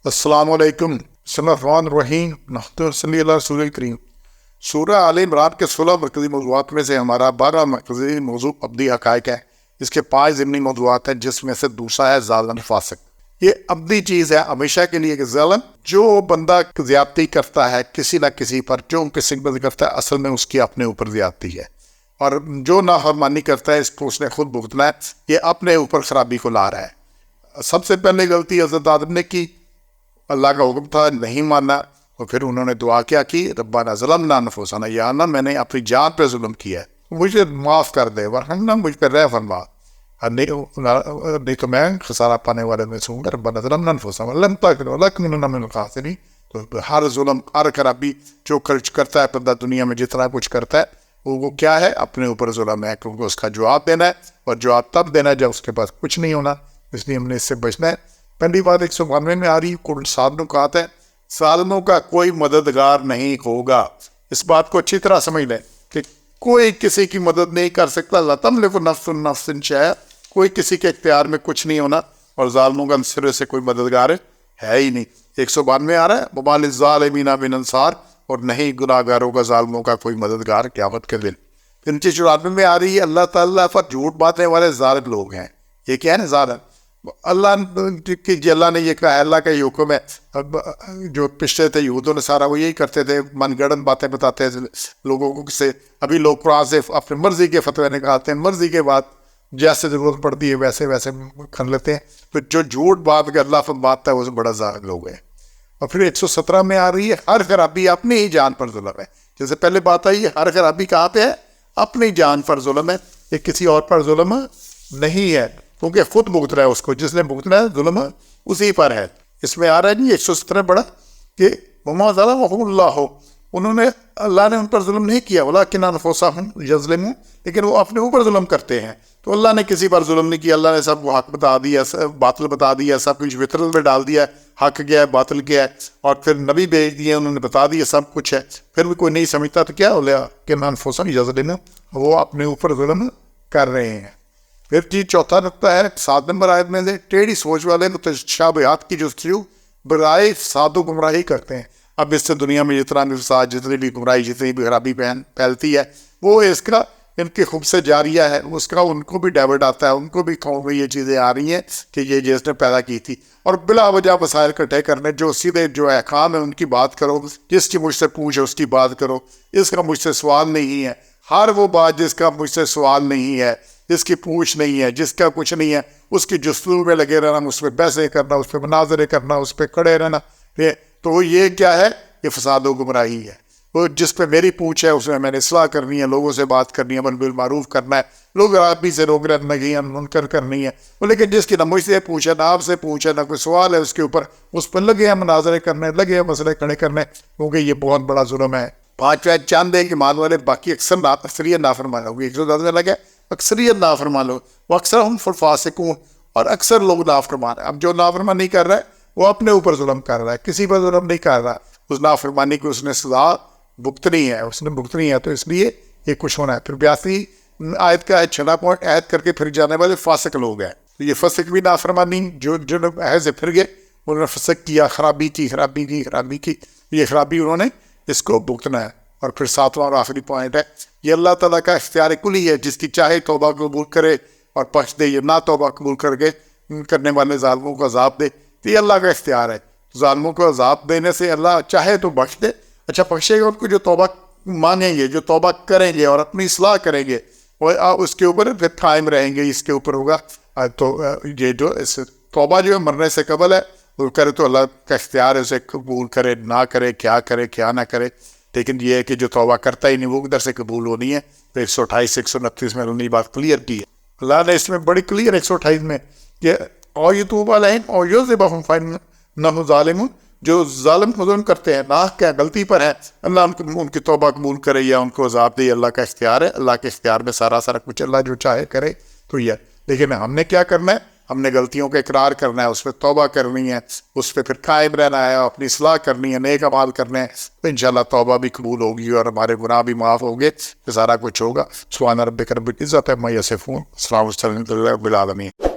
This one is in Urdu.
السلام علیکم بسم اللہ الرحمن الرحیم نحمد صلی اللہ رسول کریم۔ سورہ آل عمران کے 16 مرکزی موضوعات میں سے ہمارا 12 مرکزی موضوع ابدی حقائق ہے۔ اس کے 5 ضمنی موضوعات ہیں، جس میں سے دوسرا ہے ظالم فاسق۔ یہ ابدی چیز ہے ہمیشہ کے لیے کہ ظالم جو بندہ زیادتی کرتا ہے کسی نہ کسی پر، جو کسی پر کرتا ہے، اصل میں اس کی اپنے اوپر زیادتی ہے، اور جو نافرمانی کرتا ہے اس کو اس نے خود بھگتنا ہے۔ یہ اپنے اوپر خرابی کو لا رہا ہے۔ سب سے پہلے غلطی حضرت آدم نے کی، اللہ کا حکم تھا نہیں ماننا، اور پھر انہوں نے دعا کیا کی ربنا ظلمنا انفسنا، یا اللہ میں نے اپنی جان پہ ظلم کیا ہے، مجھے معاف کر دے، ورحمنا مجھ پہ رحم فرما، نہیں تو میں خسارہ پانے والے میں سے ہوں گا۔ ربنا ظلمنا انفسنا ولم تغفر لنا من الخاسرین۔ تو ہر ظلم، ہر خرابی جو خرچ کرتا ہے بندہ دنیا میں، جتنا کچھ کرتا ہے وہ کیا ہے؟ اپنے اوپر ظلم ہے، کیونکہ اس کا جواب دینا ہے، اور جواب تب دینا ہے جب اس کے پاس کچھ نہیں ہونا۔ اس لیے ہم نے اس سے بچنا ہے۔ پہلی بات 192 میں آ رہی ہے، ظالموں کا آتا ہے ظالموں کا کوئی مددگار نہیں ہوگا۔ اس بات کو اچھی طرح سمجھ لیں کہ کوئی کسی کی مدد نہیں کر سکتا۔ لا تملک نفس نفس شیئا، کوئی کسی کے اختیار میں کچھ نہیں ہونا، اور ظالموں کا سرے سے کوئی مددگار ہے ہی نہیں۔ 192 میں آ رہا ہے وما للظالمین من انصار، اور نہیں گناہ گاروں کا، ظالموں کا کوئی مددگار قیامت کے دن۔ 94 میں آ رہی ہے اللہ تعالیٰ پر جھوٹ باندھنے والے ظالم لوگ ہیں۔ یہ کیا ہے ظالم؟ اللہ نے یہ کہا ہے، اللہ کا یہ حکم ہے۔ جو پچھلے تھے یہود و نصارہ وہ یہی کرتے تھے، من گڑن باتیں بتاتے تھے لوگوں کو سے۔ ابھی لوگ قرآن سے اپنی مرضی کے فتوے نکالتے ہیں، مرضی کے بات جیسے ضرورت پڑتی ہے ویسے کر لیتے ہیں۔ پھر جو جھوٹ بات کے اللہ پر باتتا ہے وہ بڑا ظالم لوگ ہے۔ اور پھر 117 میں آ رہی ہے ہر خرابی اپنی ہی جان پر ظلم ہے۔ جیسے پہلے بات آئی ہے، ہر خرابی کہاں پہ ہے؟ اپنی جان پر ظلم ہے، یہ کسی اور پر ظلم نہیں ہے، کیونکہ خود بھگت رہا ہے اس کو، جس نے بھگتنا ہے ظلم اسی پر ہے۔ اس میں آ رہا ہے جی 117 بڑا کہ وما ظلمهم اللہ، انہوں نے، اللہ نے ان پر ظلم نہیں کیا، ولکن انفسهم یظلمون، لیکن وہ اپنے اوپر ظلم کرتے ہیں۔ تو اللہ نے کسی پر ظلم نہیں کیا، اللہ نے سب کو حق بتا دیا، باطل بتا دیا، سب کچھ فطرت میں ڈال دیا، حق کیا ہے باطل کیا ہے، اور پھر نبی بھیج دیے، انہوں نے بتا دیا سب کچھ ہے۔ پھر بھی کوئی نہیں سمجھتا تو کیا ہو گیا کہ انفسهم یظلمون، وہ اپنے اوپر ظلم کر رہے ہیں۔ پھر جی چوتھا نقطہ ہے 7 نمبر آیت میں سے، ٹیڑھی سوچ والے متشابہات کی جستجو برائے فساد و گمراہی کرتے ہیں۔ اب اس سے دنیا میں جتنا بھی فساد، جتنی بھی گمراہی، جتنی بھی خرابی پھیلتی ہے، وہ اس کا ان کے خوب سے جاریہ ہے، اس کا ان کو بھی ڈیوٹ آتا ہے، ان کو بھی قوم میں یہ چیزیں آ رہی ہیں کہ یہ جس نے پیدا کی تھی، اور بلا وجہ مسائل اکٹھے کرنے، جو سیدھے جو احکام ہے ان کی بات کرو، جس کی مجھ سے پوچھ ہے اس کی بات کرو، اس کا مجھ سے سوال نہیں ہے۔ ہر وہ بات جس کا مجھ سے سوال نہیں ہے، جس کی پوچھ نہیں ہے، جس کا کچھ نہیں ہے، اس کی جستجو میں لگے رہنا، اس پہ بحثیں کرنا، اس پہ مناظرے کرنا، اس پہ کھڑے رہنا، تو یہ کیا ہے؟ یہ فساد و گمراہی ہے۔ وہ جس پہ میری پوچھ ہے اس میں نے اصلاح کرنی ہے، لوگوں سے بات کرنی ہے، امر بالمعروف کرنا ہے، لوگ خرابی سے روک رہی ہیں، منکر کرنی ہے۔ لیکن جس کی نہ مجھ سے پوچھ ہے، نہ آپ سے پوچھ ہے، نہ کوئی سوال ہے اس کے اوپر، اس پر لگے ہیں مناظرے کرنے، لگے ہیں مسئلے کھڑے کرنے، کیونکہ یہ بہت بڑا ظلم ہے۔ 5 چاند ہے کہ مان والے باقی اکثریت نافرمان ہوگی۔ 110 میں لگے اکثریت نافرمان لوگ، وہ اکثر ہم فاسقون، اور اکثر لوگ نافرمان ہیں۔ اب جو نافرمان نہیں کر رہا ہے وہ اپنے اوپر ظلم کر رہا ہے، کسی پر ظلم نہیں کر رہا، اس نافرمانی کو اس نے سزا بھگتنی ہے، اس نے بھگتنی ہے، تو اس لیے یہ کچھ ہونا ہے۔ پھر 82 آیت کا 6 پوائنٹ عہد کر کے پھر جانے والے فاسق لوگ ہیں۔ تو یہ فاسق بھی نافرمانی، جو عہد سے پھر گئے انہوں نے فسق کیا، خرابی کی، یہ خرابی انہوں نے اس کو بھگتنا ہے۔ اور پھر 7واں اور آخری پوائنٹ ہے، یہ اللہ تعالیٰ کا اختیار کلی ہے، جس کی چاہے توبہ قبول کرے اور بخش دے، یہ نہ توبہ قبول کرنے والے ظالموں کو عذاب دے، تو یہ اللہ کا اختیار ہے۔ ظالموں کو عذاب دینے سے اللہ چاہے تو بخش دے، اچھا بخشے گا ان کو جو توبہ مانیں گے، جو توبہ کریں گے اور اپنی اصلاح کریں گے، وہ اس کے اوپر پھر قائم رہیں گے، اس کے اوپر ہوگا۔ تو یہ جو اس توبہ جو ہے مرنے سے قبل ہے، وہ کرے تو اللہ کا اختیار ہے، اسے قبول کرے نہ کرے، کیا نہ کرے۔ لیکن یہ ہے کہ جو توبہ کرتا ہی نہیں وہ ادھر سے قبول ہونی ہے۔ تو 128 129 میں انہوں نے بات کلیئر کی ہے۔ اللہ نے اس میں بڑی کلیئر 128 میں کہ اور یہ توبہ علیہم اور یعذبہم فإنہم ظالمون، جو ظالم ظلم کرتے ہیں، ناحق ہے، غلطی پر ہے، اللہ ان کی توبہ قبول کرے یا ان کو عذاب دے، اللہ کا اختیار ہے۔ اللہ کے اختیار میں سارا کچھ، اللہ جو چاہے کرے تو یہ۔ لیکن ہم نے کیا کرنا ہے؟ ہم نے غلطیوں کا اقرار کرنا ہے، اس پہ توبہ کرنی ہے، اس پہ پھر قائم رہنا ہے، اپنی اصلاح کرنی ہے، نیک اعمال کرنے ہیں، تو انشاءاللہ توبہ بھی قبول ہوگی اور ہمارے گناہ بھی معاف ہوں گے، سارا کچھ ہوگا۔ سبحان ربک رب العزت عما یصفون، السلام علیکم رب العالمین۔